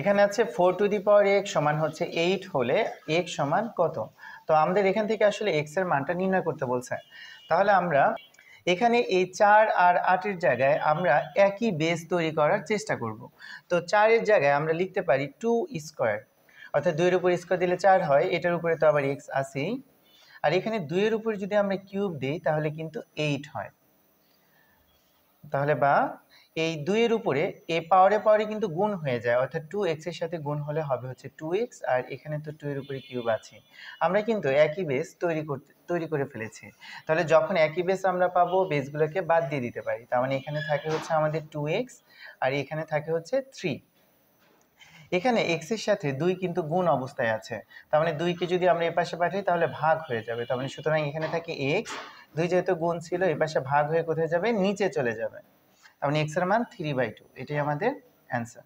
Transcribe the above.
এখানে আছে 4 to the power x সমান হচ্ছে 8 হলে x সমান কত। তো আমাদের এখান থেকে আসলে x এর মানটা নির্ণয় করতে বলছে। তাহলে আমরা এখানে এই 4 আর 8 এর জায়গায় আমরা একই বেস তৈরি করার চেষ্টা করব। তো 4 এর জায়গায় আমরা লিখতে পারি 2 স্কয়ার, অর্থাৎ 2 এর উপর স্কয়ার দিলে 4 হয়, এটার উপরে তো আবার x আছেই। আর এখানে 2 এর উপর যদি আমরা কিউব দেই তাহলে কিন্তু 8 হয়। তাহলে বা এই 2 এর উপরে এ পাওয়ারে কিন্তু গুণ হয়ে যায়, অর্থাৎ 2x এর সাথে গুণ হলে হবে হচ্ছে 2x, আর এখানে তো 2 এর উপরে কিউব আছে। আমরা কিন্তু একই বেস তৈরি করে ফেলেছি। তাহলে যখন একই বেস আমরা পাবো, বেসগুলোকে বাদ দিয়ে দিতে পারি। তার মানে এখানে থাকে হচ্ছে আমাদের 2x আর এখানে থাকে হচ্ছে 3। এখানে x এর সাথে 2 কিন্তু গুণ অবস্থায় আছে, তার মানে 2 কে যদি আমরা এপাশে পাঠাই তাহলে ভাগ হয়ে যাবে। তার মানে সুতরাং এখানে থাকে x, 2 যেহেতু গুণ ছিল এপাশে ভাগ হয়ে কোথায় যাবে, নিচে চলে যাবে। তার মানে x এর মান 3/2, এটাই আমাদের অ্যান্সার।